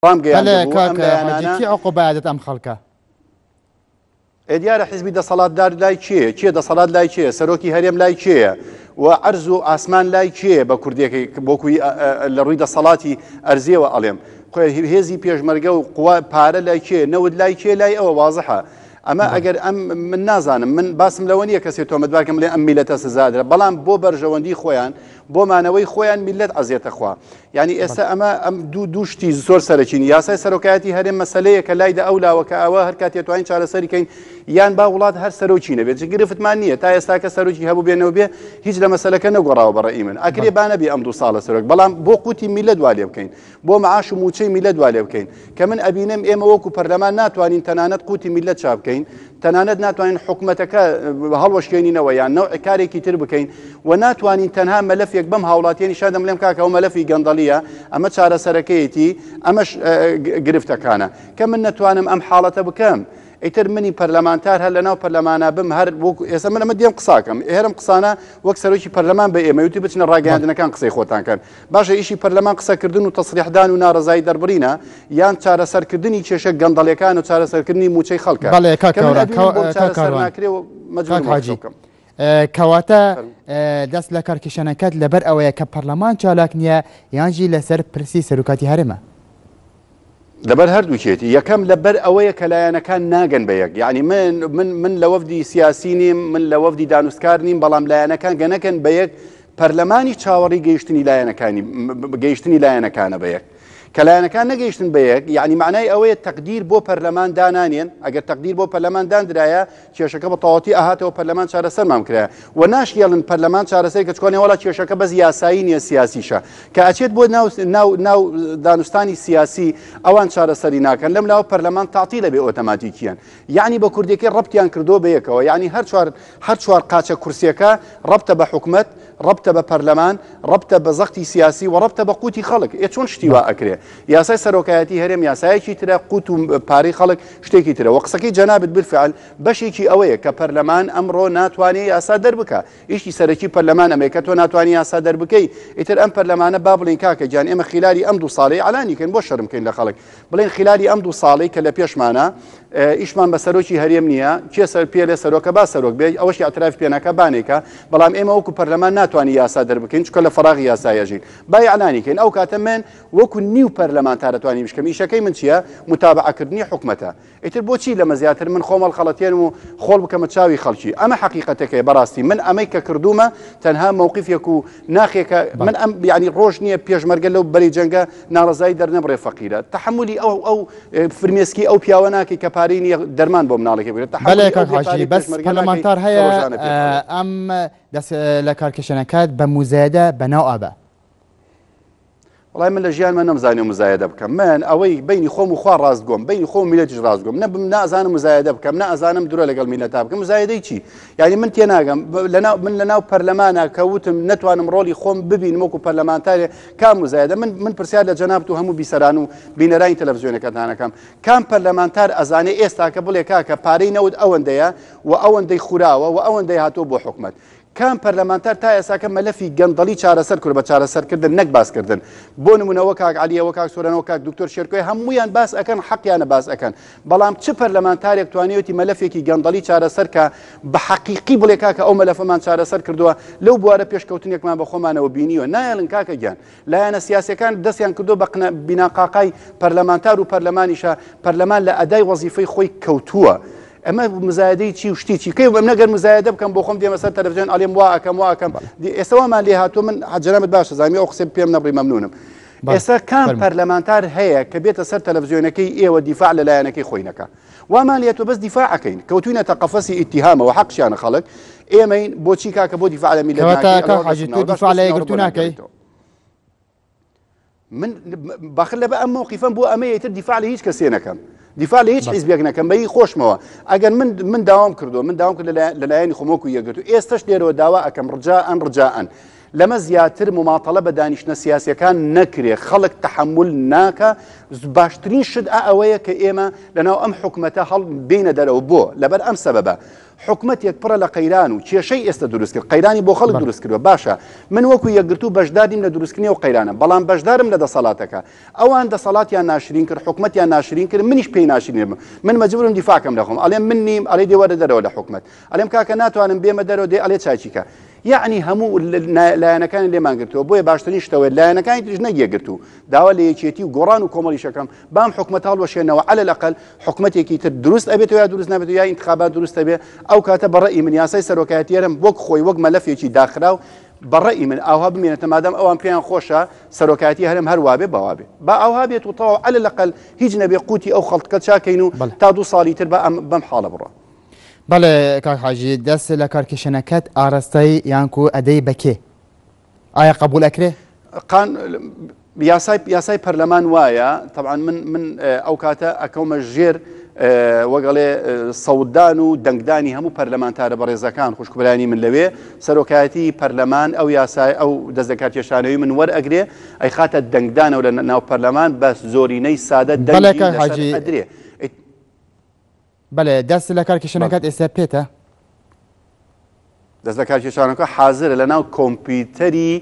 بەڵێ کاکە حاجی کی عقوبەیەدەت ئەم خەڵکە؟ دیارە حیزبی دەسەڵاتدار لای کێ دەسەڵات لای کێ سەرۆکی هەرێم لای کێیە و عەرز و ئاسمان لای کێ بە کوردێکی بۆکوی لە ڕووی دەسەڵاتی ئەرزیەوە ئەڵێم هێزی پێشمەرگە و قووا پارە لای کێ نەود لای کێ لای ئەوە وازەحە ئەمە ئەگەر ئەم من نازانم من باسم لەوە نییە کەسێت تۆمەتبارکەم لێ ئەم میلەتە سزادرە بەڵام بۆ بەرژەوەندی خۆیان بۆ مانەوەی خۆیان میلەت ئەزیێتە خوا یعنی ئێستا ئەمە ئەم دوو شتی زۆر سەرەکین یاسای سەرۆکایەتی هەرێم مەسەلەیە کە لایدا ئەولاوە کە ئەوە هەر کاتێ توانین چارەسەری کەین یان با وڵات هەر سەرۆکی نەبێت گرفتمان نییە تا ئێستا کە سەرۆکی هەبوو بێنەوە بێ هیچ لە مەسەلەکە نەگۆڕاوە بەڕێی من ئەکرێ با نەبێ ئەم 2 ساڵە سەرۆک بەڵام بۆ قوتی میلە دوالێ بکەین بۆ مەعاش و موچەی میلە دوالێ بکەین کە من ئەبینم ئێمە وەکو پەرلەمان ناتوانین تەنانەت قوتی میلە چاپ بکەین تەنانەت ناتوانین حکومەتەکە هەڵوەشکێنینەوە یان نەوع کارێکی تر بکەین و ناتوانین تەنها مەلەفێک بەم هاوڵاتیانی شادە بڵێم کاکە ئەو مەلەفی گەندەڵیە ئەمە چارەسەرەکەیەتی ئەمەش گرفتەکانە کە من نەتوانم ئەم حاڵەتە بکەم ئیتر منی پەرلەمانتار هەر لەناو پەرلەمانە بم هەر ئێستا من ئەمە دێم قساکەم هێرم قسانە وەک سەرۆکی پەرلەمان بە ئێمە وتی بچنە ڕاگەیاندنەکان قسەی خۆتان کەن باشە ئیشی پەرلەمان قسەکردن و تەسریحدان و ناڕزایی دەربڕینە یان چارەسەرکردنی کێشە گەندەڵیەکان و چارەسەرکردنی موچەی خەڵکە بەڵێ کاکەڕوان کەواتە دەست لە کارکێشانەکەت لەبەر ئەوەیە کە پەرلەمان چالاک نییە یانجی لەسەر پرسی سەرۆکاتی هەرێمە لەبەر هەردووکێتی یەکەم لەبەر ئەوەیە کە لایەنەکان ناگەن بە یەک یعنی من لە وەفدی سیاسی نیم من لە وەفدی دانوستکار نیم بەڵام لایەنەکان گەنەکەن بە یەک پەرلەمانی چاوەڕی گەیشتنی لایەنەکانە بە یەک کە لایەنەکان نەگەیشتن بە یەک یعنی معنای ئەوەیە تەقدیر بۆ پەرلەمان دانانێن ئەگەر تەقدیر بۆ پەرلەمان دانرایە کێشەکە بە تەواوەتی ئاهاتەوە پەرلەمان چارەسەرمان کرایە و ناشیێڵن پەرلەمان چارەسەر کە چکۆنێ وڵات کێشەکە بەس یاسایی نییە سیاسیشە کە ئەچێت بۆ ناو دانوستانی سیاسی ئەوان چارەسەری ناکەن لەم لاوە پەرلەمان تاعتیلە بێ ئۆتۆماتیکیان یعنی بە کوردێکی ڕەبتیان کردو بە یەکەوە یعنی هەر چوار قاچە کورسیەکە ڕەبتە بە حکومەت ڕەبتە بە پەرلەمان ڕەبتە بە زەختی سیاسی و ڕەبتە بە قوتی خەڵک چۆن شتیوا ئەکرێ یاسای سەرۆکایەتی هەرێم یاسایەکی ترە قوت و پارەی خەڵک شتێکی ترە وە قسەکەی جەنابەت بالفعل بەشێکی ئەوەیە کە پەرلەمان ئەمڕۆ ناتوانێت یاسا دەربکە ئیشی سەرەکی پەرلەمان ئەمەیە کە تۆ ناتوانانی یاسا دەربکەی ئیتر ئەم پەرلەمانە با بڵین کاکە گیان ئێمە خیلالی ئەم 2 ساڵەی علانیکەین بۆ شەرمکەین لە خەڵک بڵین خیلالی ئەم 2 ساڵەی کە لە پێشمانە ئیشمان بە سەرۆکی هەرێم نییە کێ سەر پێ لێ سەرۆکە با سەرۆک بێ ئەوەشی ئەتراف پێناکە بانێکە بەڵام ئێمە وەکو پەرلەمان ناتوانانی یاسا دەربکەین چکە لە فەراغی یاسایەژین با علانیکەین ئەو کاتە من وەکو نیو پەرلەمانتارە توانیم بشکەم ئیشەکەی من چییە متابعەکردنی حکومەتە ئیتر بۆچی لەمە زیاتر من خۆمەڵ خەڵەتێنم و خۆڵ بکەمە چاوی خەڵکی ئەمە حەقیقەتەکەی بەڕاستی من ئەمەی کە کردومە تەنها مووقفێک و ناخێکە من ئەم ینی ڕۆژ نییە پێشمەرگە لەو بەری جەنگە ناڕزایی دەرنەبڕێ فەقیرە تەحملی ئەو فرمێسکی ئەو پیاوە ناکەی کە پارەی نییە دەرمان بۆ مناڵێکی بێت بەڵێ بەس پەرلەمانتار هەیە ئەم دەست لە کارکێشانەکەت بە موزایدە بەناو ئابە وڵای من لە ژیانمە نەمزانێ مزایدە بکەم من ئەوەی بینی خۆم و خوا ڕاست گۆم بینی خۆم میلەتیش ڕاست گۆم نازانم مزایدە بکەم نازانم درۆ لەگەڵ میلەتا بکەم مزایدەی چی یعنی من تێناگەم من لەناو پەرلەمانە کەوتم نەتوانم ڕۆڵی خۆم ببینم وەکو پەرلەمانتارێ کام مزایدە من پرسیار لە جەنابەت و هەموو بیسەران و بینەرانی تەلەڤیزیۆنەکەتانەکەم کام پەرلەمانتار ئەزانێ ئێستا کە بڵێ کاکە پارەی نەوت ئەوەندەیە و ئەوەندەی خوراوە و ئەوەندەی هاتۆ بۆ حکومەت کام پەرلەمانتار تا ئێساکە مەلەفی گەندەڵی چارەسەر کرد بە چارەسەرکردن نەک باسکردن بۆ نمونەوە کاک عەلیەوە کاک سۆرانەوە کاک دکتۆر شێرکۆی هەموویان باس ئەکەن حەقیانە باس ئەکەن بەڵام چ پەرلەمانتارێک توانێتی مەلەفێکی گەندەڵی چارەسەر کە بە حەقیقی بڵێ کاکە ئەو مەلەفەمان چارەسەر کردووە لەو بوارە پێشکەوتنێکمان بە خۆمانەوە بینیوە نایڵن کاکە گیان لایەنە سیاسیەکان دەستیان کردو بە بیناقاقای پەرلەمانتار و پەرلەمانیشە پەرلەمان لە ئەدای وەزیفەی خۆی کەوتووە ئەمە مزایدەی چی و شتی چی کەی ئەم نەگەر مزایدە بکەم بۆ خۆم دێمە سەر تەلەڤیزیۆن ئەڵێم وا ئەەکەم ئێستاوامان لێ هاتووە من جەنابەت باشە زانمی ئەو قسە پێم نەبڕی مەمنونم ئێستا کام پەرلەمانتار هەیە کە بێتە سەر تەلەڤیزیۆنەکەی ئێوە دیفاع لە لایەنەکەی خۆی نەکە وامان لێتۆ بەس دیفاعەکەین کەوتوینەتە قەفەسی ئیتیهامەوە حەقشیانە خەڵک ئێمەین بۆچی کاکە بۆ دیفاع لە میلەت دیفاع لە یەکگرتو ناکەی من باخر لە بە ئەم مووقیفەم بۆ ئەمە یەتر دیفاع لە هیچ کەسێ نەکەم دیفاع لە هیچ حیزبێک نەکەم بەی خۆشمەوە ئەگەر من داوام کردو من داوام کرد لەلایەنی خۆمۆک و یەکگرتو ئێستش لێرەوە داوا ئەکەم ڕجاءن لەمە زیاتر مماطلە بە دانیشتە سیاسیەکان نەکرێ خەڵک تحمل ناکە باشترین شت ئەوەیە کە ئێمە لەناو ئەم حکومەتە هەڵ بینە دەرەوە بۆ لەبەر ئەم سەبەبە حکومەتێک پڕە لە قەیران و کێشەی ئێستا دروست کرد قەیرانی بۆ خەڵک دروست کردووە باشە من وەکو یەکگرتو بەشداریم لە دروستکردنی و قەیرانە بەڵام بەشدارم لە دەسەڵاتەکە ئەوان دەسەڵاتیان ناشرین کرد حکومەتیان ناشرین کرد منیش پێی ناشرین من مەجبورم دیفاکەم لە خۆم ئەڵێم من نیم ئەڵێ دێ وەرە دەرەوە لە حکومەت ئەڵێم کاکە ناتوانم بێمە دەرەوە دێ ئەڵێ چاچیکە یعنی هەموو لایەنەکانی لێمان گرتووە بۆیە باشترین شتەوەی لایەنەکانی تریش نەگیەگرتو داوا لە یەکێتی و گۆڕان و کۆمەڵیشەکەم بام حکومەت هەڵوەشێنەوە عەلە الأقل حکومەتێکی تر دروست ئەبێتەوە یا دروست نابێتەوە یا ئینتخابات دروست ئەبێ ئەو کاتە بەڕێی من یاسای سەرۆکایەتیەرم وەک خۆی وەک مەلەفێکی داخراو بەڕێی من ئاوا بمێنێتە مادام ئەوان پێیان خۆشە سەرۆکایەتی هەرم هەروە بێ بەوا بێ با ئاوا بێت و تەواو عەلە الأقل هیچ نەبێ قوتی ئەو خەڵکە چاکەین و تا 2 ساڵی تر بەم حاڵە بڕۆ. بەڵێ کاک حاجی دەست لە کارکێشانەکەت ئاراستایی یانکو ئەدەی بەکێ ئایا قبول ئەکرێ؟ یاسای پەرلەمان وایە طبعا من ئەو کاتە ئەکەومە ژێر وەگەڵێ سەودان و دەنگدانی هەموو پەرلەمانتارە بە ڕێزەکان خوشکبرانی من لەوێ سەرۆکایەتی پەرلەمان ئەو یاسای ئەو دەستەکارکێشانەوەی من وەرئەگرێ ئەی خاتە دەنگدانەوە لە ناو پەرلەمان بە زۆرینەی سادە دەنگی لەسەر ئەدرێ. بەڵێ دەست لە کارکێشانەکەت ئێستا پێتە؟ دەست لە کارکێشانەکە حاضرە لە ناو کۆمپیوتەری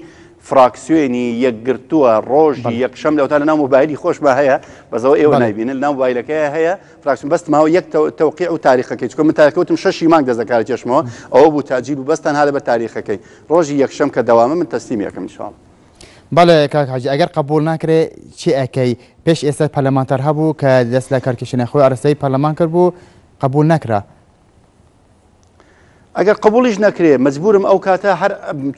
فراکسیۆنی یەکگرتووە ڕۆژی یەکشەم لەوتا لە ناو مۆبایلی خۆشمە هەیە بەزەوە ئێوە نایبینن لە ناو مۆبایلەکەیە هەیە فراکسیۆن بەست ماوە یەک تەوقیع و تاریخەکەی چکە من تاکەوتم 6 مانگ دەست لە کارکێشمەوە ئەوە بوو تاجیل و بەستان هەڵە بە تاریخەکەی ڕۆژی یەکشەم کە دەوامە من تەسلیم یەکەم ئینشاءڵڵا. بەڵێ کاک حاجی ئەگەر قبول ناکرێ چی ئەکەی پێش ئێستا پەرلەمانتار هەبوو کە دەست لە کارکێشانە خۆی ئارەستەی پەرلەمان کرد بوو قبول نەکرا ئەگەر قبولیش نەکرێ مەجبورم ئەو کاتە هەر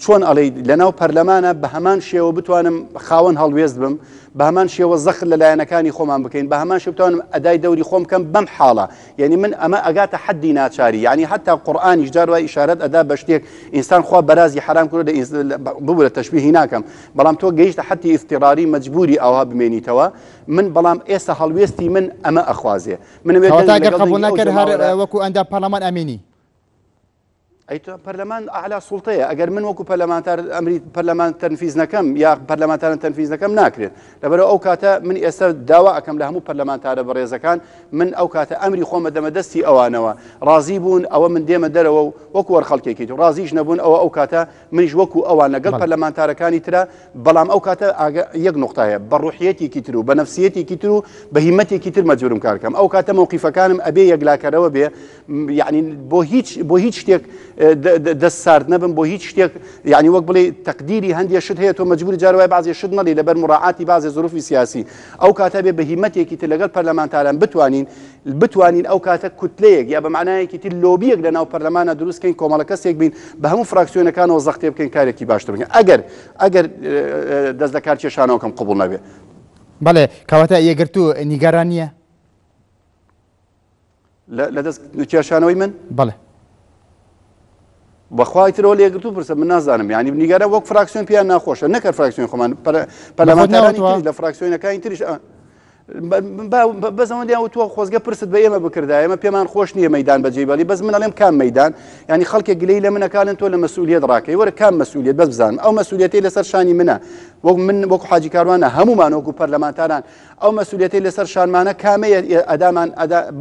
چۆن ئەڵێ لەناو پەرلەمانە بە هەمان شێوە بتوانم خاوەن هەڵوێست بم بە هەمان شێوە زەخر لە لایەنەکانی خۆمان بکەین بە هەمان شێوە بتوانم ئەدای دەوری خۆم بکەم بەم حاڵە یعنی من ئەمە ئەگاتە حەدی ناچاری یعنی حتا قورئانیش جار وای ئیشارەت ئەدا بە شتێک ئینسان خوا بەرازی حرام کرد ببوورە تەشبیهی ناکەم بەڵام تۆ گەیشتە حەتی ئیفتیڕاری مەجبوری ئەوها بمێنیتەوە من بەڵام ئێستا هەڵوێستی من ئەمە ئەخوازێ ئەگەر قبول نەکرد هەر وەکو ئەندا پەرلەمان ئەمینی ئەیتە پەرلەمان ئاعلا سوڵتەیە ئەگەر من وەکو پەرلەمانتار ئەمری پەرلەمان تەنفیز نەکەم یا پەرلەمانتارن تەنفیز نەکەم ناکرێت لەبەرەوە ئەو کاتە من ئێستا داوا ئەەکەم لە هەموو پەرلەمانتارە بەڕێزەکان من ئەو کاتە ئەمری خۆمە دەمە دەستی ئەوانەوە ڕازی بوون ئەوە من دێمە دەرەوە و وەکو وەرخەڵکێکی و ڕازیش نەبوون ئەو کاتە منیش وەکو ئەوان لەگەڵ پەرلەمانتارەکانی ترە بەڵام ئەو کاتە یەک نقطەیە بە ڕوحیەتێکی تر و بە نەفسیەتێکی تر و بە هیمەتێکی تر مەجبورم کار بکەم ئەو کاتە موقیفەکانم ئەبێ یەکلاکەرەوە بێ یعنی بۆ هیچ شتێک دەست سارد نەبم بۆ هیچ شتێک یعنی وەک بڵێ تەقدیری هەندێک شت هەیە تۆ مەجبوری جارەوای بازی شت نەڵی لەبەر مراعاتی بازی ظروفی سیاسی ئەو کاتە بێ بە هیمەتێکی تر لەگەڵ پەرلەمانتاران بتوانین ئەو کاتە کوتلەیەک یا بە معنایەکی تر لۆبیەک لە ناو پەرلەمانە دروستکەین کۆمەڵە کەسێک بین بە هەموو فراکسیۆنەکانەوە زەختێ بکەین کارێکی باشتر بکەین ئەگەر دەست لە کارکێشانەوەکەم قبول نەبێ. بەڵێ کەواتە یەکگرتو نیگەران نییە لە دەست کێشانەوەی من بەڵێ بەخوای ترەوە لێگرتو پرسە من نازانم یعنی نیگەرە وەک فراکسیۆن پێیان ناخۆشە نەکرد فراکسیۆن خۆمان پەرلەمانتارانی تریش لە فراکسیۆنەکانی تریش بەزەوە دیان تۆ خۆزگە پرست بە ئێمە بکردا ئێمە پێمان خۆش نییە مەدان بەجێبەڵی بەس من ئەڵێم کام مەدان ینی خەڵکێک گلەی لە منەکانن تۆ لە مەسئولیت ڕاکەی وەرە کام مەسئولیت بەس بزانم ئەو مەسئولیەتی لەسەر شانی منە وەک من وەکو حاجی کاروانە هەمومان وەکو پەرلەمانتاران ئەو مەسئولیەتی لەسەر شانمانە کامەیە ئەدامان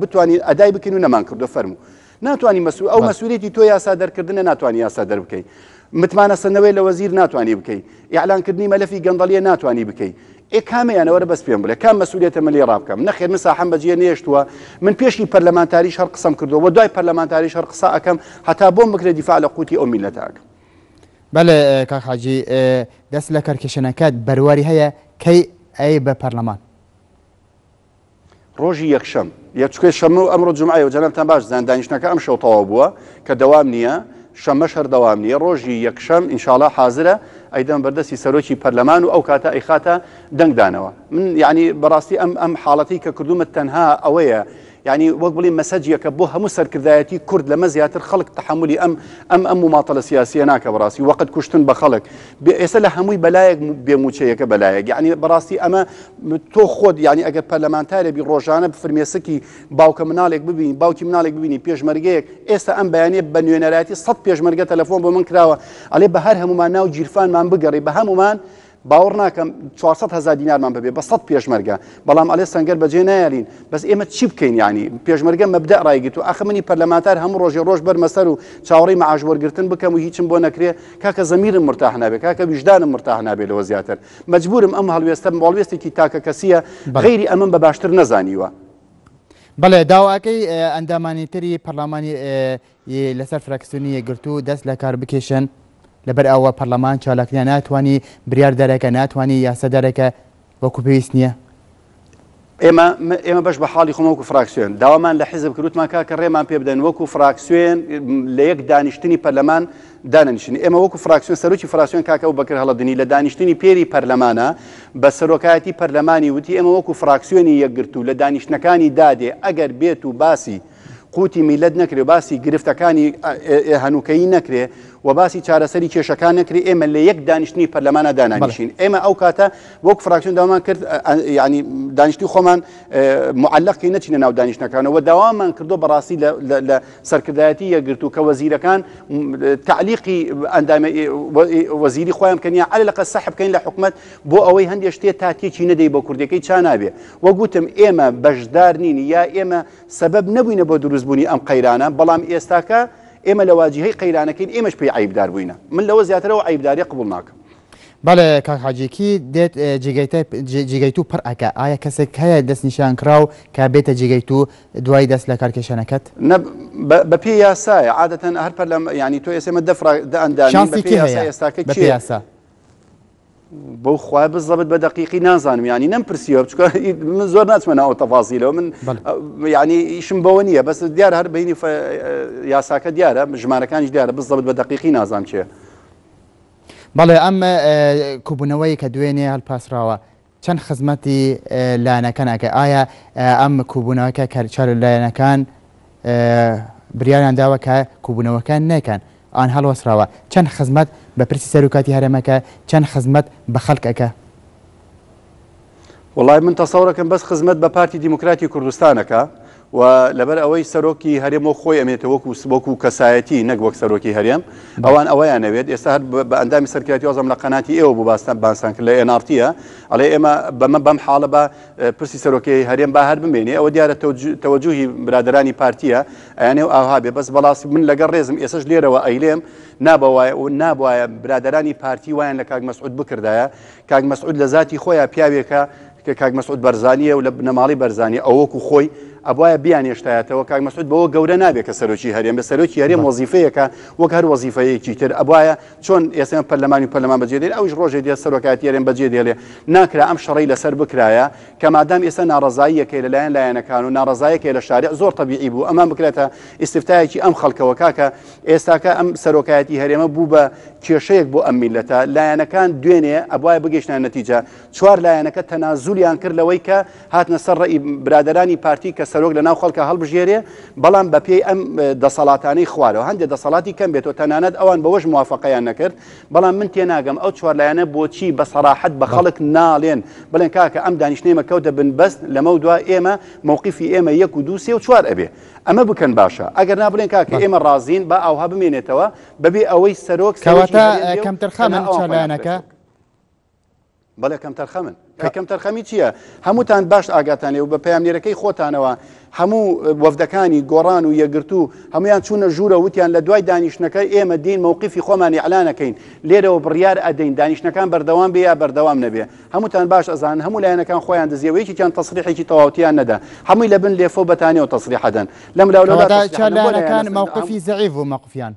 بتوانین ئەدای بکەین و نەمان کردو فەرموو ناتوانانی ئەو مەسئولیەتی تۆ یاسا دەرکردنە ناتوانانی یاسا دەربکەی متمانە سەرنەوەی لە وەزیر ناتوانانی بکەی ئیعلانکردنی مەلەفی گەندەڵیە ناتوانانی بکەی کامەیانەوەرە بەس پێم بڵێ کام مەسئولیەتە من لێ ڕابکەم نەخێر من ساحەم بەجێ نێشتووە من پێشی پەرلەمانتاریش هەر قسەم کردەوە و دوای پەرلەمانتاریش هەر قسە ئەەکەم هەتا بۆم بکرێت دیفاع لە قوتی ئەو میلەتە ئەکەم. بەڵێ کاک حاجی دەست لە کارکێشانەکەت بەرواری هەیە کەی ئەی بە پەرلەمان ڕۆژی یەکشەم یەکچکەی شەمە و ئەمڕۆ جومعە و جەنابتان باش زان دانیشتنەکە ئەم شەو تەواو بووە کە دەوام نییە شەمەش هەر دەوام نییە ڕۆژی یەکشەم ئینشاڵڵا حازرە ئەیدەم بەردەستی سەرۆکی پەرلەمان و ئەو کاتە ئەیخاتە دەنگدانەوە من یعنی بەڕاستی ئەم حاڵەتی کە کردومە تەنها ئەوەیە يعني وەک بڵێ مەسەجیەکە بۆ هەموو سەرکردایەتی کورد لەمە زیاتر خەڵک تەحملی ئەم مماتەڵە سیاسیە ناکە بەڕاستی وەقت کوشتن بە خەڵک ئێستا لە هەمووی بەلایەک بێموچەیەکە بەلایەک یعنی بەڕاستی ئەمە تۆ خۆت یعنی ئەگەر پەرلەمانتارێبی ڕۆژانە فرمێسکی باوکە مناڵێک ببینی باوکی مناڵێک ببینی پێشمەرگەیەک ئێستا ئەم بەیانێ بە نوێنەراتی 100 پێشمەرگە تەلەفۆن بۆ من کراوە ئەڵێ بە هەر هەمومان ناو جیرفانمان بگەڕی بە هەمومان باوەڕ ناکەم 400,000 دینارمان ببێ بە 100 پێشمەرگە بەڵام ئەلێ سەنگەر بەجێ نایالین بەس ئێمە چی بکەین یعنی پێشمەرگە مەبدە ڕایگرت و ئەخ منی پەرلەمانتار هەموو ڕۆژێ ڕۆژ بەرمەسەر و چاوەڕێی مەعاش وەرگرتن بکەم و هیچم بۆ نەکرێ کاکە زەمیرم مرتاح نابێ کاکە ویژدانم مرتاح نابێ لەوە زیاتر مەجبورم ئەم هەڵوێستێکی تاکە کەسیە غەیری ئەمن بە باشتر نەزانیوە. بەڵێ داواکەی ئەندامانی تری پەرلەمانی لەسەر فراکسیۆنی یەکگرتوو دەست لە کار بکێشن لەبەر ئەوە پەرلەمان چالاکیان ناتوانانی بریار دەرەکە ناتوانانی یاسە دەرەکە وەکو پێویست نییە. ئێمە بەش بە حاڵی خۆمە وەکو فراکسیۆن داوامان لە حیزب کردوتمان کاکە ڕێمان پێ بدەن وەکو فراکسیۆن لە یەک دانیشتنی پەرلەمان دانەنیشتنی ئێمە وەکو فراکسیۆن سەرۆکی فراکسیۆن کاکە و بەکر هەڵەدنی لە دانیشتنی پێری پەرلەمانە بە سەرۆکایەتی پەرلەمانی وتی ئێمە وەکو فراکسیۆنی یەکگرتوو لە دانیشتنەکانی دادێ ئەگەر بێت و باسی قوتی میلەت نەکرێ باسی گرفتەکانی هەنووکەیی نەکرێ و باسی چارەسەری کێشەکان نەکری ئێمە لە یەک دانیشتنی پەرلەمانە دانانیشین ئێمە ئەو کاتە وەک فراکسیۆن داوامان کرد ینی دانیشتی خۆمان معلقی نەچینە ناو دانیشتەکانەوە داوامان کردو بەڕاستی لە سەرکردایەتی یەکگرتوو کە وەزیرەکان تعلیقی ئەندامی وەزیری خۆیان بکەنیە عەلی لەقە سەحب بکەین لە حکومەت بۆ ئەوەی هەندێک شتێ تاتێکی نەدەی بۆ کوردەکەی چا نابێ وەگوتم ئێمە بەشدار نین یا ئێمە سەبەب نەبووینە بۆ دروستبوونی ئەم قەیرانە بەڵام ئێستاکە ئێمە لە واجهەی قەیرانەکەین ئێمەش پێی عیبدار بووینە من لەوە زیاترەوە عیبداری قبول ناکەم. بەڵێ کاک حاجێکی دێت جێگەیتوو پڕ ئەکە ئایا کەسێک هەیە دەست نیشان کراو کە بێتە جێگەیتوو دوای دەست لە کارکێشانەکەت بە پێی یاسایە عادەتەن هەر پەرلەم ینی تۆ ئێسێمە دەئەندامی بە پێی یاسا ئێستاکە چی یاسا بۆ خوای بزەبت بە دقیقی نازانم ینی نەمپرسیوە بچکە من زۆر ناچمەنەوە تەفاسیلەوە من ینی ئیشم بەوە نییە بەس دیارە هەر بینی یاساکە دیارە ژمارەکانیش دیارە بزەبت بە دقیقی نازانم چێ. بەڵێ ئەم کوبوونەوەی کە دوێنێ هەڵپاسراوە چەند خزمەتی لایەنەکان ئەکە ئایا ئەم کوبوونەوەکە کارچار لایەنەکان بریاریان داوە کە کوبوونەوەکان نەکەن ئان هەڵوەسراوە چەند خزمەت بە پرسی سەرۆکاتی هەرێمەکە چەند خزمەت بە خەڵکەکە. وڵای من تەسەوڕەکەم بەس خزمەت بە پارتی دیموکراتی کوردستانەکە و لەبەر ئەوەی سەرۆکی هەرێمەوە خۆی ئەمێتە وەکو کەسایەتی نەک وەک سەرۆکی هەرێم ئەوان ئەوەیان نەوێت ئێستا هەر بە ئەندامی سەرکردی وەزم لە قەناتی ئێوە بوو باسان کرد لە NRTە ئەڵێ ئێمە بەم حاڵە بە پرسی سەرۆکی هەرێم با هەر بمێنێ ئەوە دیارە تەوەجوهی برادرانی پارتیە ئەیانێ و ئاها بێ بەس بەڵاستی من لەگەڵ ڕێزم ئێسش لێرەوە ئەیلێم نابواە برادرانی پارتی وایان لە کاک مەسعود بکردایە کاک مەسعود لە ذاتی خۆیان پیاوێکە کە کاک مەسعود بەرزانیە و لە بنەماڵی بەرزانی ئەوەکو خۆی ئەبواە بیانێشتایەتەوە کاک مەسعود بەوە گەورە نابێت کە سەرۆکی هەرێم بە سەرۆکی هەرێم وەزیفەیەکە وەک هەر وەزیفەیەکی تر ئەبواە چۆن ئێستا پەرلەمانی پەرلەمان بەجێدێن ئەوش ڕۆژێ دێت سەرۆکاتی هەرێم بەجێ دێڵێ ناکرا ئەم شەڕەی لەسەر بکرایە کە مادام ئێستا ناڕەزاییەکەی لەلایەن لایەنەکان و ناڕەزایەکەی لە شارع زۆر تەبیعی بوو ئەمان بکرێتە ئیستفتایەکی ئەم خەڵکەوە کاکە ئێستاکە ئەم سەرۆکایەتی هەرێمە بوو بە کێشەیەک بۆ ئەم میلەتە لایەنەکان دوێنێ ئەبواە بگەیشتن نەتیجە چوار لایەنەکە تەنازولیان کرد لەوەی کە هاتنە سەر ڕێی برادرانی پارتی کە سەرۆک لەناو خەڵکە هەڵبژێرێ بەڵام بە پێی ئەم دەسەڵاتانەی خوارەوە هەندێک دەسەڵاتی کەم بێتەوە تەنانەت ئەوان بەوەش موافقەیان نەکرد بەڵام من تێناگەم ئەو چوار لایەنە بۆچی بە سەراحەت بە خەڵک ناڵێن بڵێن کاکە ئەم دانیشتنەیەمە کەوتە بنبەست لەمە دوا ئێمە مووقیفی ئێمە 1 و 2 3 و 4 ئەبێ ئەمە بکەن باشە ئەگەر نابڵێن کاکە ئێمە ڕازین بە ئاوها بمێنێتەوە بەبێ ئەوەی سەرۆک کەواتە کەم تەرخەمن چالانەکە بەڵێ کەم تەرخەمن کەم تەرخەمی چییە هەمووتان باش ئاگاتانێ و بە پەیامنێرەکەی خۆتانەوە هەموو وەفدەکانی گۆڕان و یەکگرتوو هەمویان چوونە ژوورە وتیان لە دوای دانیشتنەکە ئێمە دین مووقیفی خۆمانی ئەعلانەکەین لێرەوە بڕیار ئەدەین دانیشتنەکان بەردەوام بێ یا بەردەوام نەبێ هەمووتان باش ئەزان هەموو لایەنەکان خۆیان دزیەوەیەکیان تەسریحێکی تەواوتیان نەدا هەمووی لە بن لێفۆ بەتانێ و تەسریح دەن لەم لاولەکان مووقفی زەعیف و مووقفیان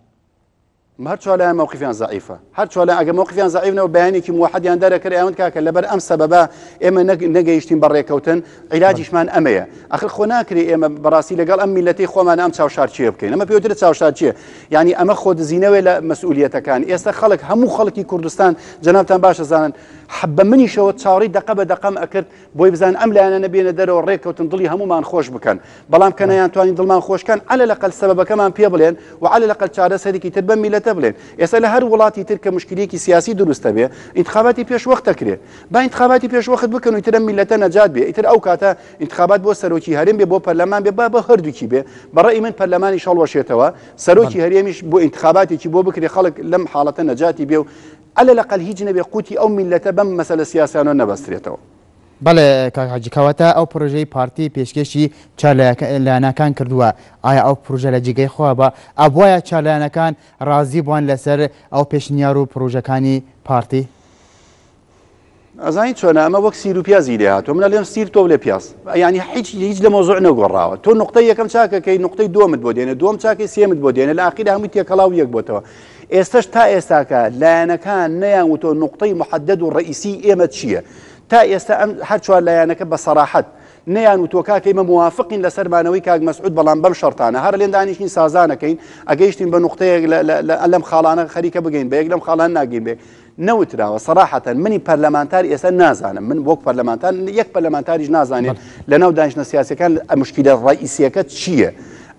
هەر چوالایان مووقفیان ضعیفە هەر چوالە ئەگە مووقفیان ضعیفنەوە بەیانێکی موحەدیان دەرەکرد ئەوەند کاکە لەبەر ئەم سەبەبە ئێمە نەگەیشتین بەڕێکەوتن عیلاجیشمان ئەمەیە ئەخر خۆ ناکرێ ئێمە بەڕاستی لەگەڵ ئەم میلەتەی خۆمان ئەم چاوشارچیە بکەین ئەمە پێوترە چاوشارچیە یعنی ئەمە خۆدزیینەوەی لە مەسئولیەتەکان ئێستا خەڵک هەموو خەڵکی کوردستان جەنابتان باشە زانن بە منیشەوە چاوەڕی دەقە بە دەقەم ئەکرد بۆی بزان ئەم لایەنە نەبێنە دەرەوە ڕێککەوتن دڵی هەمومان خۆش بکەن بەڵام کە نەیانتوانین دڵمان خۆشکان عەلە لەقەل سەبەبەکەمان پێ بڵێن و عەلە لەقەل چارەسەرێکی تر بەم میلەتە بڵێن ئێستا لە هەر وڵاتی تر کە مشکلێکی سیاسی دروستە بێ انتخاباتی پێشوەخت دەکرێت با انتخاباتی پێشوەخت بکەن و ئیتر ئەم میلەتە نەجات بێ ئیتر ئەو کاتە انتخابات بۆ سەرۆکی هەرێم بێ بۆ پەرلەمان بێ با بە هەردووکی بێ بەڕێی من پەرلەمانی شەڵوەشێتەوە سەرۆکی هەرێمیش بۆ انتخاباتێکی بۆ بکرێ خەڵک لەم حاڵەتە نەجاتی بێ و على الأقل هیچ نەبێ قوتی ئەو میلەتە بەم مەسەلە سیاسیانەوە نەبەسترێتەوە. بەڵێ کاک حاجی کەواتە ئەو پرۆژەی پارتی پێشکەشی چالایەنەکان کردووە ئایا ئەو پرۆژە لە جێگەی خۆ بە ئەبوایە چالایەنەکان ڕازی بووان لەسەر ئەو پێشنیار و پرۆژەکانی پارتی؟ ئەزانی چۆنە ئەمە وەک سیر و پیازی لێ هاتووە منە لێم سیر تۆ لێ پیاز ینی هیچ لە مۆزوع نەگۆڕاوە تۆ نقطەی یەکەم چاکەکەی نقطەی دووەمت بۆ دێنێ دووەم چاکەی سێمت بۆ دێنێ لە ئاخیر هەمووی تێکەڵاو یەک بۆتەوە ئێستش تا ئێستاکە لایەنەکان نەیانوتۆ نقطەی محەدەد و ڕئیسی ئێمە چییە تا ئێستا ئەم هەر چوار لایەنەکە بە سەراحەت نەیانوتۆ کاکە ئێمە موافقین لەسەرمانەوەی کاک مەسعود بەڵام بەم شەرتانە هەر لێن دانیشتین سازانەکەین ئەگەیشتین بە نقطەیەک لەم خاڵانە خەریکە بگەین بە یەک لەم خاڵان ناگەین بێ نەوتراوە سەراحەتەن منی پەرلەمانتار ئێستا نازانم من وەک پەرلەمانتار یەک پەرلەمانتاریش نازانێت لەناو دانیشتە سیاسیەکان مشکلە ڕئیسیەکە چییە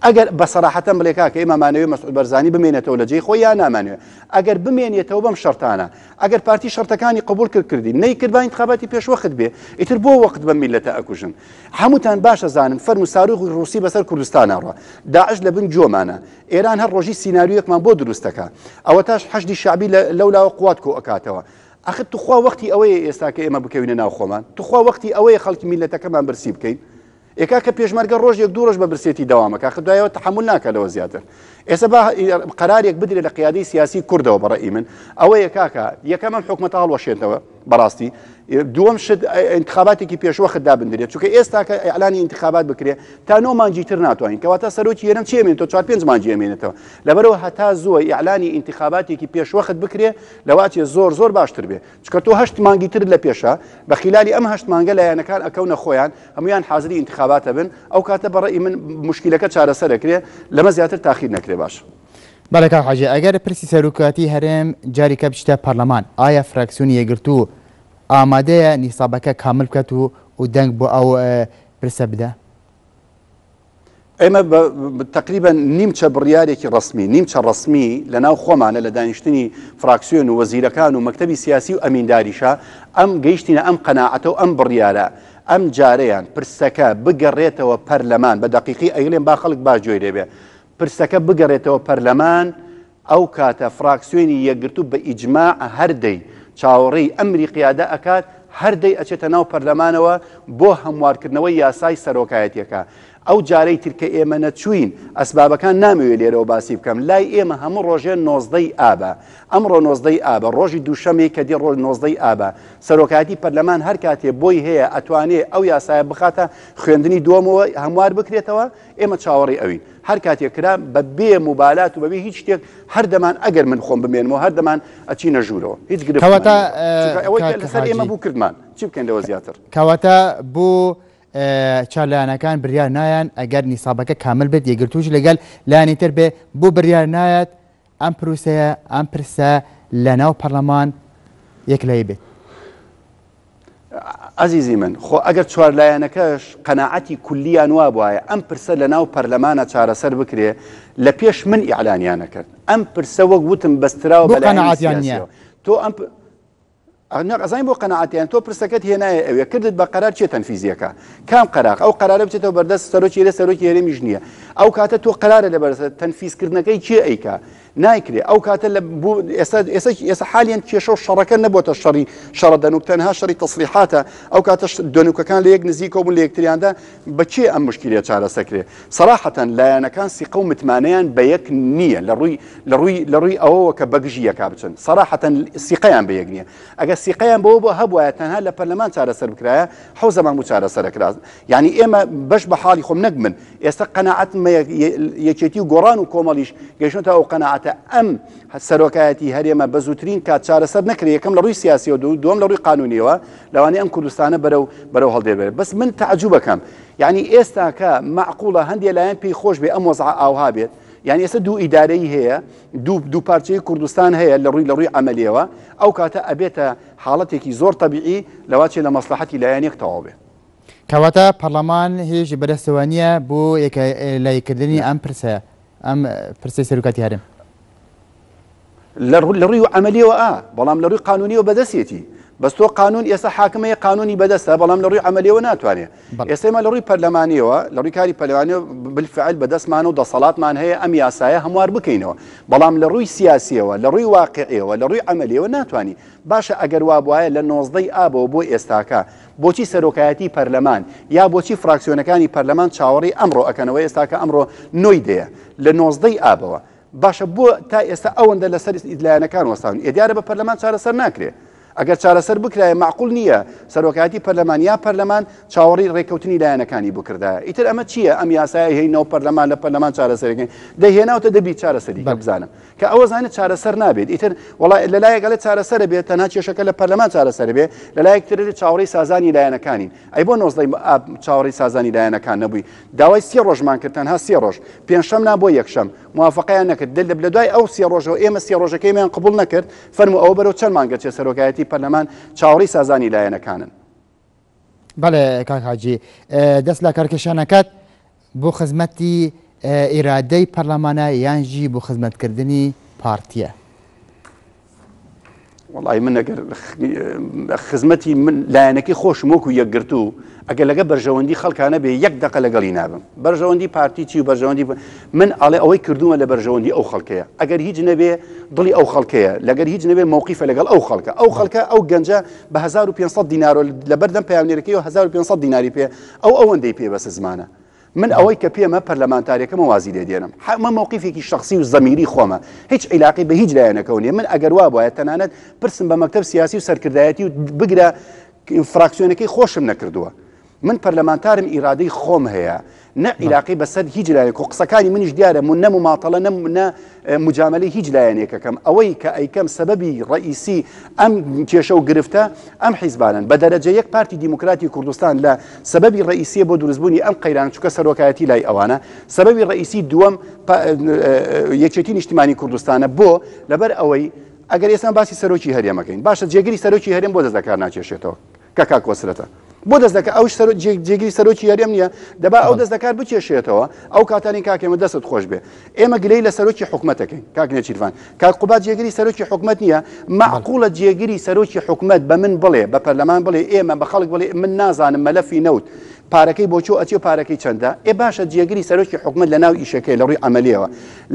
ئەگەر بە سەراحەتەن بڵێ کاکە ئێمەمانەوێت مەسعود بەرزانی بمێنێتەوە لە جێی خۆی یان نامانوێت ئەگەر بمێنێتەوە بەم شەرتانە ئەگەر پارتی شەرتەکانی قبول کردی نەیکرد با انتخاباتی پێشوەخت بێ ئیتر بۆ وەقت بە میلەتە ئەکوژن هەمووتان باشە زانن فەرمو ساروخی ڕووسی بەسەر کوردستانە ڕوە داعش لە بن جۆمانە ئێران هەر ڕۆژی سیناریۆیەکمان بۆ دروستەکە ئەوە تاش حەشدی شعبی لەولاوە قوات کۆ ئەکاتەوە ئەخت توخوا وەختی ئەوەیە ئێستا کە ئێمە بکەوینە ناو خۆمان توخوا وەختی ئەوەیە خەڵکی میلەتەکەمان برسی بکەین ئێکا کە پێشمەرگە ڕۆژێک دوو ڕۆژ بە برسێتی داوامەکە خدایەوە تحمل ناکەلەوە زیاتر ئێستا با قەرارێک بدرێ لە قیادەی سیاسی کوردەوە بەڕێی من ئەوەیە کاکە یەکەم حکومەتە هەڵوەشێتەوە بەڕاستی دووەم شت انتخاباتێکی پێشوەخت دابدرێت چونکە ئێستا کە ئەعلانی انتخابات بکرێ تا 9 مانگی تر ناتوانین کەواتە سەرۆکی هێرم چێمێن تۆ 4-5 مانگی ئەمێنێتەوە لەبەرەوە هەتا زۆر ئەعلانی انتخاباتێکی پێشوەخت بکرێ لەواتێ زۆر باشتر بێ چونکە تۆ 8 مانگی تر لە پێشە بە خلالی ئەم 8 مانگە لایەنەکان ئەکەونە خۆیان هەمویان حاضری انتخاباتە بن ئەو کاتە بەڕێی من مشکلەکە چارەسەر دەکرێ لەمە زیاتر تاخیر نەکرێ باش. بەڵێ کاک حاجی ئەگەر پرسی سەرۆکاتی هەرێم جاریکە بچتە پەرلەمان ئایا فراکسیۆنی یەکگرتوو ئامادەیە نیسابەکە کامل بکات و دەنگ بۆ ئەو پرسە بدە؟ ئێمە تقریبا نیمچە بڕیارێکی ڕسمی نیمچە ڕسمی لە ناو خۆمانە لە دانیشتنی فراکسیۆن و وەزیرەکان و مەکتەبی سیاسی و ئەمینداریشە ئەم گەیشتینە ئەم قەناعەتە و ئەم بڕیارە ئەم جارەیان پرسەکە بگەڕێتەوە پەرلەمان بە دەقیقی ئەیڵێن با خەڵک باش گوێ لێبێ پرسەکە بگەڕێتەوە پەرلەمان ئەو کاتە فراکسیۆنی یەکگرتوو بە ئیجماع هەردەی چاوەڕێی ئەمری قیادە ئەکات هەردەی ئەچێتە ناو پەرلەمانەوە بۆ هەموارکردنەوەی یاسای سەرۆکایەتیەکە ئەو جارەی ترکە ئێمە نەچوین ئەسبابەکان نامەوێت لێرەوە باسی بکەم لای ئێمە هەموو ڕۆژێ 19 ئابە ئەمڕۆ 19 ئابە ڕۆژی دووشەمێک کە دی ڕۆژ 19 ئابە سەرۆکایەتی پەرلەمان هەر کاتێ بۆی هەیە ئەتوانێت ئەو یاسایە بخاتە خوێندنی دووەمەوە هەموار بکرێتەوە ئێمە چاوەڕێی ئەوین هەر کاتێک کرا بە بێ مبالات و بەبێ هیچ شتێک هەر دەمان ئەگەر من خۆم بمێنمەوە هەر دەمان ئەچینە ژوورەوە هیچ گرفت لەسەر ئێمە بوو کردمان چی بکەین لەوە زیاتر کەواتە بوو چالایەنەکان بریار نایەن ئەگەر نیسابەکە کامل بێت یەکگرتووش لەگەڵ لایەنی تر بێ بۆ بریار نایەت ئەم پرۆسەیە ئەم پرسە لە ناو پەرلەمان یەکلایی بێت. عزیزی من خۆ ئەگەر چوارلایەنەکەش قەناعەتی کولیان وا بواە ئەم پرسە لە ناو پەرلەمانە چارەسەر بکرێ لە پێش من ئیعلانیانە کرد ئەم پرسە وەک وتم بەستراوە بە قەناعەتیان نییە تۆ ئەم ئەزانین بۆ قەناعەتیان تۆ پرسەکەت هێنایە ئەوێ کردت بە قەرار چێ تەنفیزیەکە کام قەراق ئەو قەرارە بچێتەوە بەردەست سەرۆکی هێرە سەرۆکی هێرێمیش نییە ئەو کاتە تۆ قەرارە لەبەر تەنفیزکردنەکەی چێ ئەیکا نایکرێ ئەو کاتە ئێستا حالیان کێشە و شەڕەکە نەبووتە شەڕی شەڕە دەنوک تەنها شەڕی تەسلیحاتە ئەو کاتە دەنوکەکان لە یەک نزیکەوە بوون لە یەکتریاندا بەچێ ئەم مشکلە چارەسەکرێ سەراحەتەن لایەنەکان سیقە و متمانەیان بە یەک نییە لە ڕووی ئەوەوە کە بەگژی یەکا بچن سەراحەتەن سیقەیان بە یەک نییە ئەگە سیقەیان بەوە بۆ هەبووە تەنها لە پەرلەمان چارەسەر بکرایە حەوت زەمان بوو چارەسەرەکرا یعنی ئێمە بەش بە حاڵی خۆم نەک من ئێستا قەناعەتمە یەکێتی و گۆڕان و کۆمەڵیش گەیشتە ئەو قەناعەت کەواتە ئەم سەرۆکایەتی هەرێمە بە زووترین کات چارەسەر نەکرێت یەکەم لە ڕووی سیاسی و دووەم لە ڕووی قانونیەوە لەوانەیە ئەم کوردستانە بەرەو هەڵدێبێت بەس من تعجوبەکەم یعنی ئێستا کە معقوڵە هەندێک لایەن پێی خۆش بێ ئەم وەزع ئاوها بێت یعنی ئێستا دوو ئیدارەی هەیە دوو پارچەی کوردستان هەیە لە ڕووی عملیەوە ئەو کاتە ئەبێتە حاڵەتێکی زۆر طبیعی لەواچێ لە مەسلحەتی لایەنێک تەواو بێت کەواتە پەرلەمان هیچ بەدەستەوە نییە بۆ لایکردنی ئەم پرسەی سەرۆکاتی هەرێم لە ڕووی عملیەوە بەڵام لە ڕووی قانونیەوە بەدەستێتی بەس تۆ قانون ئێستا حاکمەیە قانونی بەدەستە بەڵام لە ڕووی عملیەوە ناتوانێت ئێستامە لە ڕووی پەرلەمانیەوە لە ڕووی کاری پەرلەمانیەوە بالفعل بەدەستمان و دەسەڵاتمان هەیە ئەم یاسایە هەموار بکەینەوە بەڵام لە ڕووی سیاسیەوە لە ڕووی واقعیەوە لە ڕووی عملیەوە ناتوانی باشە ئەگەر وا بواە لە 19 ئابەوە بۆ ئێستاکە بۆچی سەرۆکایەتی پەرلەمان یا بۆچی فراکسیۆنەکانی پەرلەمان چاوەڕی ئەمڕۆ ئەکەنەوە ئێستاکە ئەمڕۆ نۆی دەیە لە 19 ئابەوە باشە بۆ تا ئێستا ئەوەندە لەسەر ئیدلایەنەکان وەستان ئێدیارە بە پەرلەمان چارەسەر ناکرێت ئەگەر چارەسەر بکرایە معقول نییە سەرۆکایەتی پەرلەمان یا پەرلەمان چاوەڕی ڕێککەوتنی لایەنەکانی بکردایە ئیتر ئەمە چییە ئەم یاسای هەینەوە پەرلەمان لە پەرلەمان چارەسەرەکەین دەهێناوتە دەبی چارەسەری بزانم کە ئەوە زانێت چارەسەر نابێت ئیتر وڵای لەلایەکەڵێت چارەسەرە بێت تەنها کێشەکە لە پەرلەمان چارەسەر بێت لەلایەکتر چاوەڕی سازانی لایەنەکانین ئەی بۆ 19 چاوەڕی سازانی لایەنەکان نەبووی داوای 3 ڕۆژمان کرد تەنها 3 ڕۆژ پێنجشەم نا بۆ یەکشەم موافقەیان نەکرد لە دوای ئەو 3 ڕۆژەوە ئێمە 3 ڕۆژەکەیمان قبول نەکرد فەرموو ئەوە بەرەو چەند مانگە چێ سەرۆکایەتی پەرلەمان چاوەڕی سازانی لایەنەکانن بەڵێ کاک حاجی دەست لە کارکێشانەکەت بۆ خزمەتی ئیرادەی پەرلەمانە یانجی بۆ خزمەتکردنی پارتیە وڵی من ئەگەر خزمەتی من لایەنەکەی خۆشم وەکو یەکگرتو ئەگەر لەگە بەرژەوەندی خەڵکانە بێ یەک دەقە لەگەڵی نابم بەرژەوەندی پارتی چی و بەرژەوەندی من ئاڵێ ئەوەی کردووە لە بەرژەوەندی ئەو خەڵکەیە ئەگەر هیچ نەبێ دڵی ئەو خەڵکەیە لەگەر هیچ نەبێ مووقیفە لەگەڵ ئەو خەڵکە ئەو گەنجە بە 1500 دینار لە بەردەم پەیامنێرەکەی و 1500 دیناری پێ ئەوەندەی پێ بەس زمانە من ئەوەی کە پێمە پەرلەمانتاریەکەم وازی لێ دێنم مە مووقیفێکی شخصی و زەمیری خۆمە هیچ عیلاقی بە هیچ لایەنەکەونیە من ئەگەر وا بواە تەنانەت پرسم بە مەکتەب سیاسی و سەرکردایەتی و بگرە فراکسیۆنەکەی خۆشم نەکردووە من پەرلەمانتارم ئیرادەی خۆم هەیە نە عیلاقی بەسەر هیچ لایەنێک و قسەکانی منیش دیارە نە مماتەڵە نە مجاملەی هیچ لایەنێکەکەم ئەوەی کە ئەیکەم سەبەبی ڕئیسی ئەم کێشە و گرفتە ئەم حیزبانن بە دەرەجە یەک پارتی دیموکراتی کوردستان لە سەبەبی ڕئیسیە بۆ دروستبوونی ئەم قەیران چووکە سەرۆکایەتی لای ئەوانە سەبەبی ڕئیسی دووەم یەکێتی نیشتیمانی کوردستانە بۆ لەبەر ئەوەی ئەگەر ئێستا باسی سەرۆکی هەرێمەکەین باشە جێگیری سەرۆکی هەرێم بۆ دەستەکار ناکێشێتەوە کە کاک وەسرەتە بۆ دەست دەکە ئەو جێگیری سەرۆکی هەرێم نییە دەبا ئەو دەست دەکار بچێشێتەوە ئەو کاتانی کاکێمە دەست خۆش بێ ئێمە گلەی لە سەرۆکی حکومەتەکەین کاک نێچیروان کاک قوبات جێگیری سەرۆکی حکومەت نییە معقوڵە جێگیری سەرۆکی حکومەت بە من بڵێ بە پەرلەمان بڵێ ئێمە بە خەڵک بڵێ من نازانم مەلەفی نەوت پارەکەی بۆ چۆ ئەچێ پارەکەی چەندە باشە جێگیری سەرۆکی حکومەت لە ناو ئیشەکەی لە ڕووی عملیەوە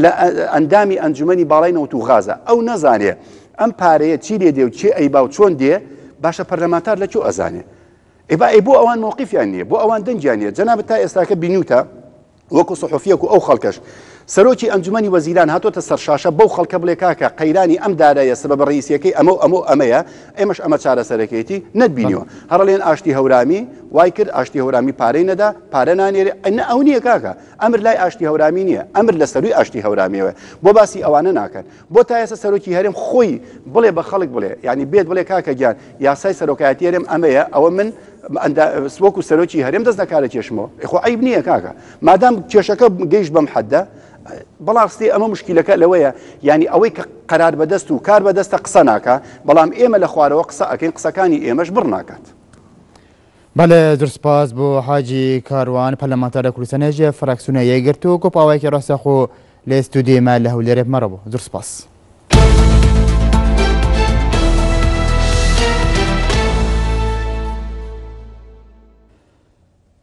لە ئەندامی ئەنجومەنی باڵای نەوت و غازە ئەو نەزانێ ئەم پارەیە چی لێ دێ و چێ ئەیبا و چۆن دێ باشە پەرلەمانتار لە چۆ ئەزانێ بۆ ئەوان مووقیفیان نییە بۆ ئەوان دەنجیان نیە جەنابەت تا ئێستاکە بینیوتە وەکو سەحوفیەک و ئەو خەڵکەش سەرۆکی ئەنجومەنی وەزیران هاتۆتە سەرشاشە بەو خەڵکە بڵێ کاکە قەیرانی ئەم دارایە سبەب ڕئیسیەکەی ئەمەیە ئێمەش ئەمە چارەسەرەکەیەتی نەتبینیوە هەڕەڵێن ئاشتی هەورامی وای کرد ئاشتی هەورامی پارەی نەدا پارە نانێرێ ئەو نییە کاکە ئەمر لای ئاشتی هەورامی نییە ئەمر لە سەروی ئاشتی هەورامیەوە بۆ باسی ئەوانە ناکەن بۆ تا ئێستا سەرۆکی هەرێم خۆی بڵێ بە خەڵک بڵێ ینی بێت بڵێ کاکە گیان یاسای سەرۆکایەتی هەرێم ئەمەیە ئەوە من وەکو سەرۆکی هەرێم دەست نەکارە کێشمەوە خۆ عیب نییە کاکە مادام کێشەکە گەیشت بەم حەدە بەڵاستی ئەمە مشکلەکە لەوەیە ینی ئەوەی کە قەرار بەدەست و کار بەدەستە قسە ناکە بەڵام ئێمە لە خوارەوە قسە ئەەکەین قسەکانی ئێمەش بڕ ناکات بەڵێ درسپاس بۆ حاجی کاروان پەرلەمانتارە کوردستانێژە فراکسیۆنە یەکگرتو و کۆپاوایەکی ڕاستەخۆ لە ستودیۆمە لە هەولێرە مەڕەبوو درسپاس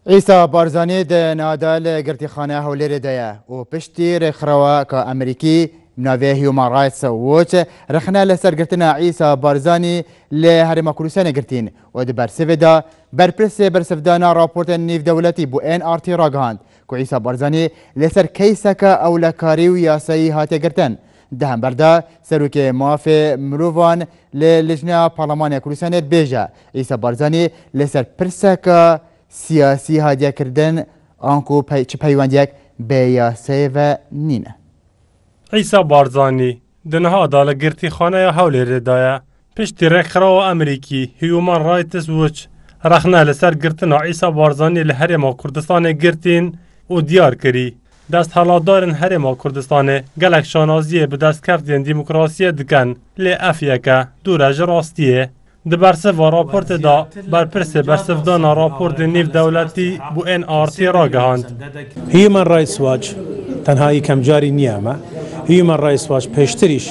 ئیسا بارزانî di nada li girtîxaneya Hewlêrê de ye û piştî rêxirawa Amerîkî navê Human Rights Watch rexne li ser girtina Îsa Barzanî li Herêma Kurdistanê girtîn û di bersivê de berpirsê bersivdana raportên nêvdewletî bû NRT ragihand ku Îsa Barzanî li ser keyseka ewlekarî û yasayî hatiye girtin. Di hember de serokê mafê mirovan li Lijneya Parlemanê Kurdistanê dibêje Îsa Barzanî li ser pirseka siyasî hadiyekirdin an ku çi peywendiyek bê yasayê ve nîne. عیسی بارزانی دنها داله گرتی خانه یا حولی ردایه پشتی رکھراو امریکی هیومن رایتس وچ رخنه لسر گرتنا عیسی بارزانی لحرم کردستان گرتین و دیار کری دست حالادارن حرم کردستان گلک شانازیه به دست کردین دیموکراسی دکن لی افیکه دوره راستیه ده برسه و راپورت دا برپرسه برسفدان راپورت نیف دولتی بو NRT را گهاند. هیومن رایتس واچ تنهایی کم جاری نیامه هیومن رایتس واچ پیشتریش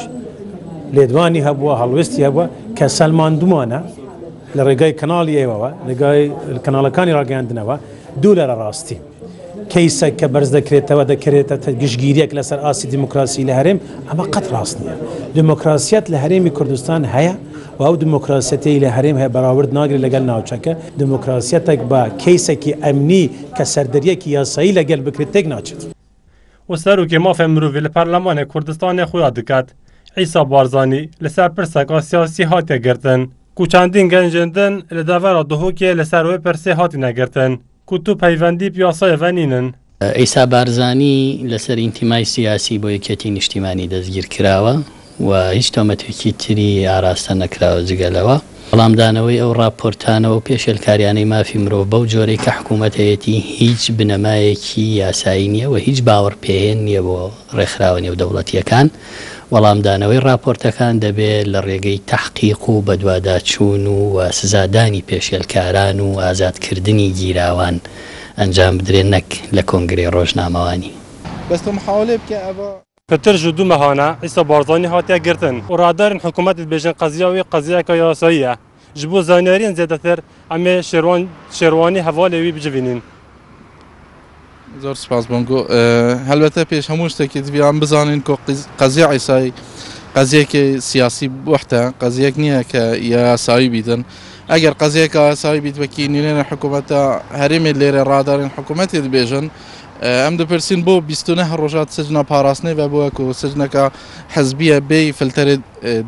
لیدوانی هبوا هلوستی هبوا که سلمان دومانه لرگای کانالی ایوا لرگای کانال کانی را گندنوا دولار راستی کیسه که برز دکریت و دکریت تجگیری که لسر آسی دموکراسی لهرم اما قط راست نیه دموکراسیت لهرمی کردستان هیا و او دموکراسیتی لهرم هیا برآورد ناگری لگل ناوچکه دموکراسیت با کیسه کی امنی که سردریه کی یاسایی لگل بکریت تگ ناچد و سرو که ما فهمروی لپارلمان کردستان خویا دکت عیسی بارزانی لسر پرسکا سیاسی هاتی گرتن کوچاندین گنجندن لداور دهو که لسر و پرسی هاتی نگرتن کتو پیوندی پیاسای ونینن عیسی بارزانی لسر انتمای سیاسی با یکیتی نیشتیمانی دزگیر کراوه و هیچ تۆمەتێکی تری ئاراستە نەکراوە جگەلەوە بەڵامدانەوەی ئەو راپۆرتانەوە و پێشێلکاریانەی مافی مرۆڤ بەو جۆرەی کە حکوومەتەیەتی هیچ بنەمایەکی یاسایی نییە و هیچ باوەڕ پێهێن نییە بۆ ڕێکخراوە نێودەوڵەتیەکان وەڵامدانەوەی راپۆرتەکان دەبێت لە ڕێگەی تەحقیق و بەدواداچوون و سزادانی پێشێلکاران و ئازادکردنی گیراوان ئەنجام بدرێن نەک لە کۆنگرێ ڕۆژنامەوانی فتر جدو مهانا عیسی بارزانی هاتیا گرتن و رادارن حکومت بیشن قضیه که یاساییه جبو زانیارین زیاده تر اما شیروانی حواله وی بجوینین زور سپاس بانگو البته پیش هموش تاکید بیان بزانین که قضیه عیسی قضیه که سیاسی بوحته قضیه نیه که یاسایی بیدن اگر قضیه که یاسایی بید وکی نیلین حکومت هرمی لیر رادارن حکومتی بیشن ام دو پرسین بو 29 روزات سجن پاراسنه و بو اكو سجن کا حزبيه بي فلتر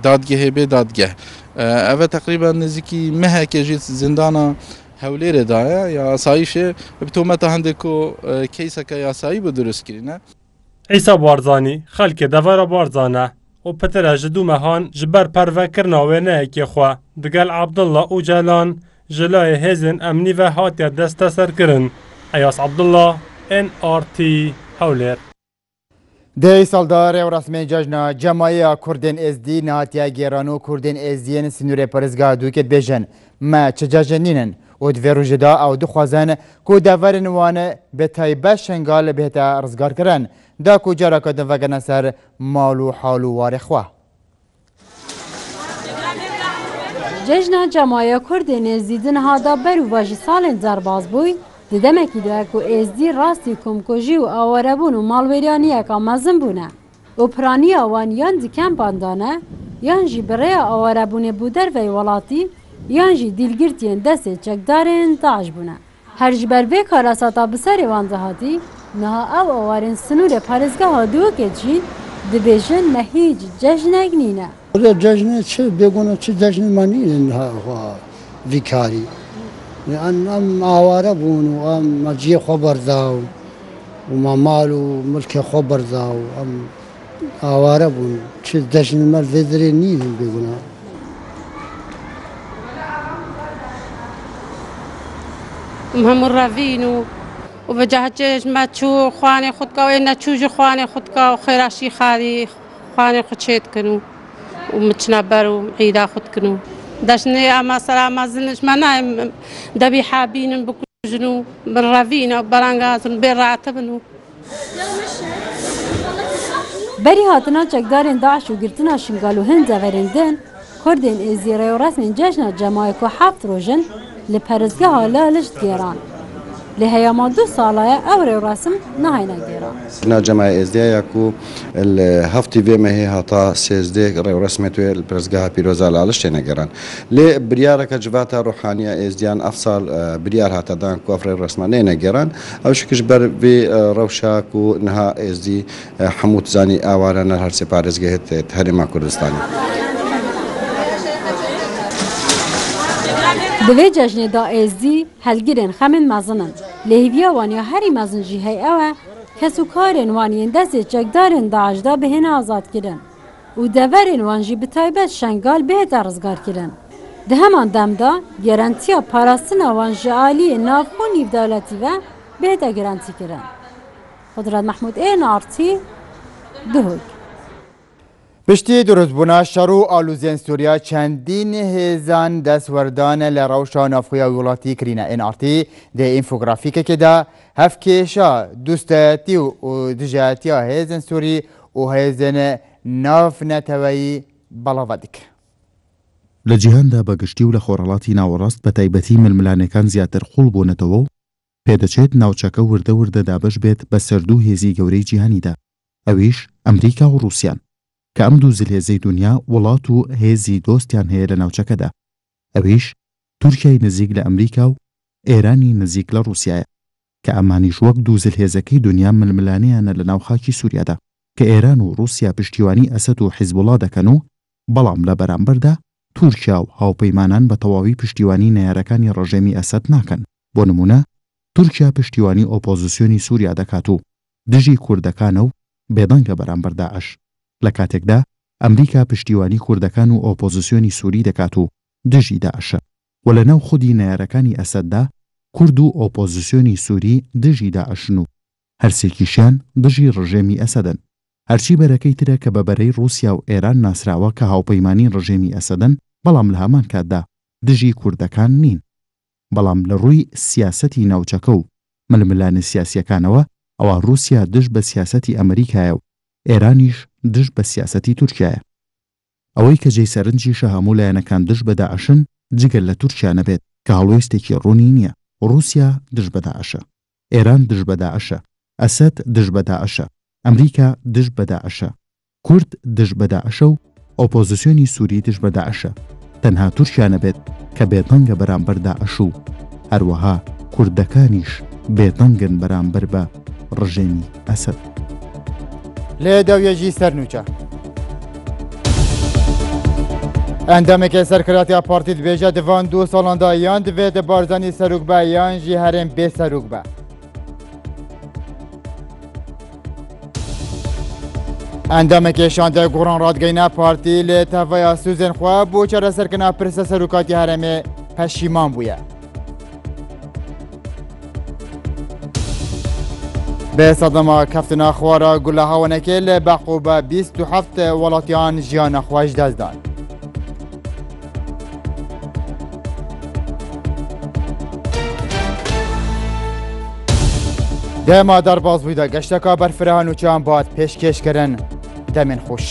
دادگه بي دادگه اوه تقریبا نزدیکی مه که جیت زندانا هولیر دایا یا سایش بتومت هندکو کیسه که یا سایی بو درست کرینه عیسی بارزانی خلک دوار بارزانه و پتر جدو مهان جبر پروکرنا و نه که خو دگل عبدالله او جلان جلای هزن امنی و هاتیا دست سر کرن ایاس عبدالله NRT هولر دی سالدار و رسمی جشن جمعی کردن ازدی نهاتیا گیرانو کردن ازدین سنور پرزگاه دوکت بیجن ما چه جشنینن و دوی روژدا او دخوازن که دورن وانه به تایبه شنگال بهتا رزگار کرن دا که جارا کدن وگن سر مالو حالو وار خواه جشن جمعی کردن ازدی دنها دا برو واجی سالن زرباز بوی ددمکی دوه که ازدی راستی کمکوژی و آواربون و مالویرانی اکا مزن بونه و پرانی آوان یان دی کمپاندانه یان جی برای آواربون بودر وی ولاتی یان جی دیلگرتین دست چکدارین داعش بونه هر جبر وی کاراساتا بسری وانزهاتی نها او آوارین سنور پارزگاه ها دو که جی دبیجن نهیج جشنگ نینه جشن چه بگونه چه جشن منی ویکاری ام آواره بون و ام مجی خبر داو و ما مال و ملک خبر داو ام آواره بون چه جشن مال وزری نیزم بگونه هم روین و وجه جشن ما چو خوانه خود کا و نه چوج خوانه خود کا خیراشی خاری خوانه خود چیت کنو و متنبر و عیدا خود کنو داشني أما سلام زنش ما نايم دبي حابين بكوجنو بالرافين برانغاز بالراتبنو بری هاتنا چکدارین داعش و گرتنا شنگالو هند زورندن کردین ازیره و رسم جشن جماعی که 7 روزن لپرزگاه ها لشت گیران لهياما 2 ساله أوري رسم نهاينا جيران. نا جماعة إزديا يكو الهفتي في ما هي هتا سيزدي رسمته البرزقها بيروزال علشتنا جيران. لي بريارك جفاتا روحانية إزديان أفصل بريار هتا دان كوفر رسمانينا جيران. أو شكش بر في روشاكو نها إزدي حموت زاني آوارنا هر سبارزقه تهريما كردستاني. دوی جشن دا ازدی هلگیرن خمن مزنن لحیویا وانیا هری مزن جیهی اوه کەسوکارên waniyên destê çekdarên Daesh da bihêne azadkirin û deverên wan jî bi taybet şengal bihêta rizgarkirin. Di heman demda gerentiya parastina wan ji aliyê navxwe nîvdewletî ve bihêta gerentîkirin. Xudret Mehmûd ên Artî Duhok. پشتی دروستبوونا شەڕ و ئالوزیên سووریا چەندین هێزان دەستوەردانە لە ڕەوشە ناوخۆیە وڵاتی کرینە ئێنئارتی دێ ئینفۆگرافیکێکێدا هەفکێشە دووستایەتی و دژایەتیە هێزن سووری و هێزن ناونەتەوەیی بەڵاوە دکە. لە جیهاندا بەگشتی و لە خۆڕەڵاتی ناوەڕاست بە تایبەتی ململانەکان زیاتر قوڵ بوونەتەوە و پێدەچێت ناوچەکە وردە وردە دابش بێت بە سەردوو هێزی گەورەی جیهانیدا، ئەویش ئەمریکا و رووسیان کە ئەم دوو زلهێزەی دنیا وڵات و هێزی دۆستیان هەیە لە ناوچەکەدا، ئەویش تورکیای نزیک لە ئەمریکا و ئێرانی نزیک لە رووسایە کە ئەمانیش وەک دوو زلهێزەکەی دنیا ململانەیانە لە ناو خاکی سووریادا کە ئێران و رووسیا پشتیوانی ئەسەد و حیزبوڵا دەکەن و بەڵام لە بەرامبەردا تورکیا و هاوپەیمانان بە تەواوی پشتیوانی نەیارەکانی ڕژێمی ئەسەد ناکەن. بۆ نمونە تورکیا پشتیوانی ئۆپۆزیسیۆنی سووریا دەکات و دژی کوردەکانە و بێدەنگە بەرامبەر داعش، لە کاتێکدا ئەمریکا پشتیوانی کوردەکان و ئۆپۆزیسیۆنی سووری دەکات و دژی داعشە، و لە ناو خودی نەیارەکانی ئەسەددا کورد و ئۆپۆزیسیۆنی سووری دژی داعشن و هەرسێکیشیان دژی ڕژێمی ئەسەدن. هەرچی بەرەکەی ترە کە بەبەرەی رووسیا و ئێران ناسراوە کە هاوپەیمانی ڕژێمی ئەسەدن، بەڵام لە هەمان کاتدا دژی کوردەکان نین. بەڵام لە ڕووی سیاسەتی ناوچەکە و ململانە سیاسیەکانەوە ئەوە رووسیا دژ بە سیاسەتی ئەمریکایە و ئێرانیش دژ بە سیاسەتی تورکیایە. ئەوەی کە جێی سەرنجیشە هەموو لایەنەکان دژ بە داعشن جگەل لە تورکیا نەبێت کە هەڵوێستێکی ڕوونی نییە. رووسیا دژ بە داعشە، ئێران دژ بە داعشە، ئەسەد دژ بە داعشە، ئەمریکا دژ بە داعشە، کورد دژ بە داعشە و ئۆپۆزیسیۆنی سووری دژ بە داعشە. تەنها تورکیا نەبێت کە بێتەنگە بەرامبەر داعش و هەروەها کوردەکانیش بێتەنگن بەرامبەر بە ڕژێمی ئەسەد. لێ دەویەژی سەرنووچە ئەندامێکی سەرکەراتیا پارتی دبێژە دڤان دوو ساڵاندا یان دەوێت بارزانی سەرۆک بە یان ژی هەرێم بێ سەرۆک بە. ئەندامێکی شاندە گۆڕان ڕادگەینا پارتی لێ تەڤەیە سوزێن خوا بۆ چارەسەرکردنا پرسە سەرۆکاتی هەرێمێ پەشیمان بووە. به سەدەما کەفتنا خوارە گولە هاوەنەکێ لە بەقۆ بە 27 وڵاتیان ژیانە خۆش دەستدان. دەما دەرباز بوویدە گەشتەکە بەرفرەهان و چیان بات پێشکەشکردن دەمێن خۆش.